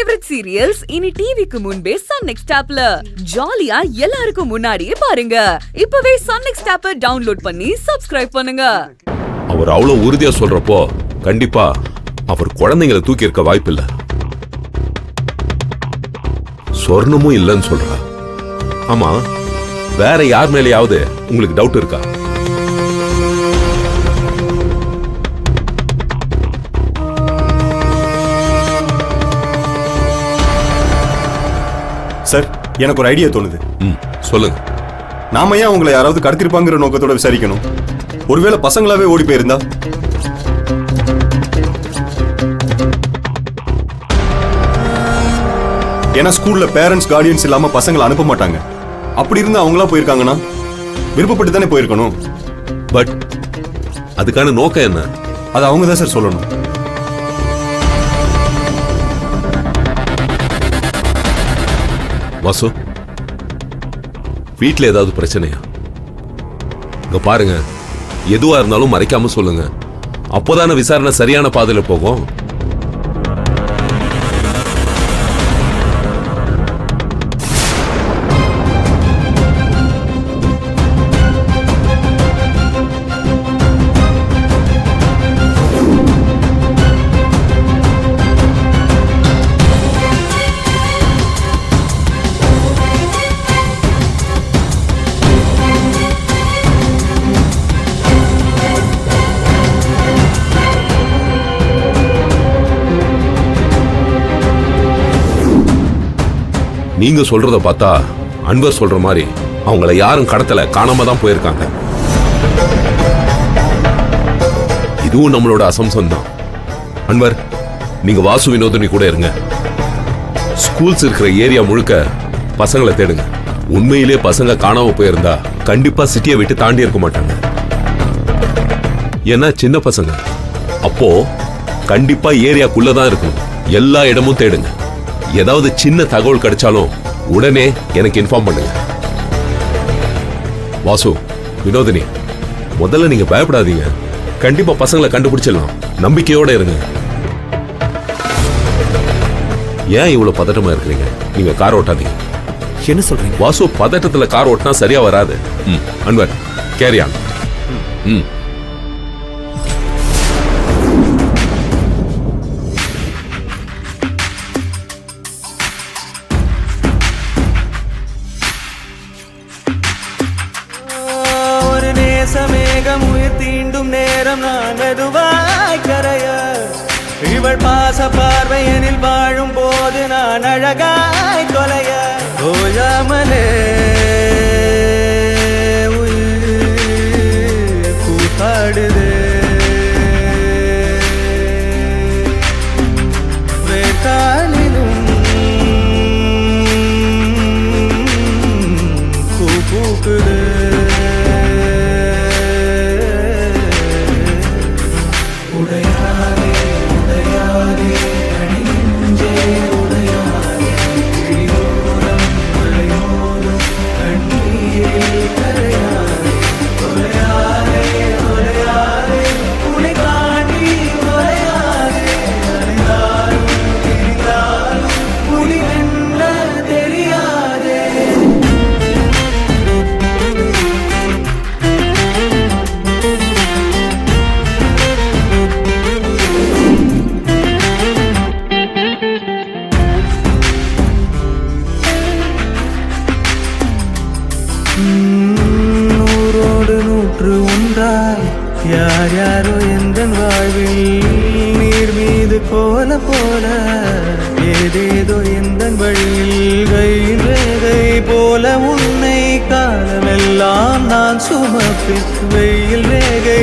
Favourite serials இனி டிவிக்கு முன்பே சன் நெக்ஸ்ட் ஆப்ல ஜாலியா எல்லாருக்கும் முன்னாடியே பாருங்க. இப்பவே சன் நெக்ஸ்ட் ஆப்பை டவுன்லோட் பண்ணி சப்ஸ்கிரைப் பண்ணுங்க. அவர் அவ்வளவு உறுதியா சொல்றப்போ கண்டிப்பா அவர் குழந்தைங்களை தூக்கி இருக்க வாய்ப்பில்லை. சொர்ணமும் இல்லைன்னு சொல்றா. ஆமா, வேற யார் மேலேயாவது உங்களுக்கு டவுட் இருக்கா? சார், எனக்கு ஒரு ஐடியா தோணுது. சொல்லுங்க. நாம ஏன் உங்களை யாராவது கடத்திருப்பாங்கிற நோக்கத்தோட விசாரிக்கணும்? ஒருவேளை பசங்களாவே ஓடி போயிருந்தா? ஏன்னா ஸ்கூல்ல பேரண்ட்ஸ் கார்டியன்ஸ் இல்லாம பசங்களை அனுப்ப மாட்டாங்க. அப்படி இருந்து அவங்களா போயிருக்காங்கன்னா விருப்பப்பட்டு தானே போயிருக்கணும். பட் அதுக்கான நோக்கம் என்ன? அது அவங்க தான் சார் சொல்லணும். வாசு, வீட்டுல ஏதாவது பிரச்சனையா? இங்க பாருங்க, எதுவா இருந்தாலும் மறைக்காம சொல்லுங்க. அப்போதான விசாரணை சரியான பாதையில போகும். நீங்க சொல்றத பார்த்தா அன்வர் சொல்ற மாதிரி அவங்கள யாரும் கடத்தல, காணாம தான் போயிருக்காங்க. இதுவும் நம்மளோட அசம்சம் தான். அன்வர், நீங்க வாசு வினோதினி கூட இருங்க. ஸ்கூல்ஸ் இருக்கிற ஏரியா முழுக்க பசங்களை தேடுங்க. உண்மையிலே பசங்க காணாம போயிருந்தா கண்டிப்பா சிட்டியை விட்டு தாண்டி இருக்க மாட்டாங்க. ஏன்னா சின்ன பசங்க, அப்போ கண்டிப்பா ஏரியாக்குள்ளதான் இருக்கணும். எல்லா இடமும் தேடுங்க. ஏதாவது சின்ன தகவல் கிடைச்சாலும் உடனே எனக்கு இன்ஃபார்ம் பண்ணுங்க. வாசு, வினோதினி, முதல்ல நீங்க பயப்படாதீங்க. கண்டிப்பா பசங்களை கண்டுபிடிச்சிடலாம். நம்பிக்கையோட இருங்க. ஏன் இவ்வளவு பதட்டமா இருக்கிறீங்க? நீங்க கார் ஓட்டாதீங்க. என்ன சொல்றீங்க? வாசு, பதட்டத்துல கார் ஓட்டினா சரியா வராது. Anwar, carry on. உயிர் தீண்டும் நேரம் நான் மெதுவாய் கரைய, இவள் பாச பார்வையனில் வாழும் போது நான் அழகாய் கொலைய, ஓயாமலே உயிர் கூத்தாடுது. வேட்டாளிலும் கூக்குது. யார் யாரோ எந்த வாழ்வில் நீர் மீது போல போல ஏதேதோ எந்த வழியில் கையின் ரேகை போல உன்னை காலமெல்லாம் நான் சுமப்பேன். வெயில் ரேகை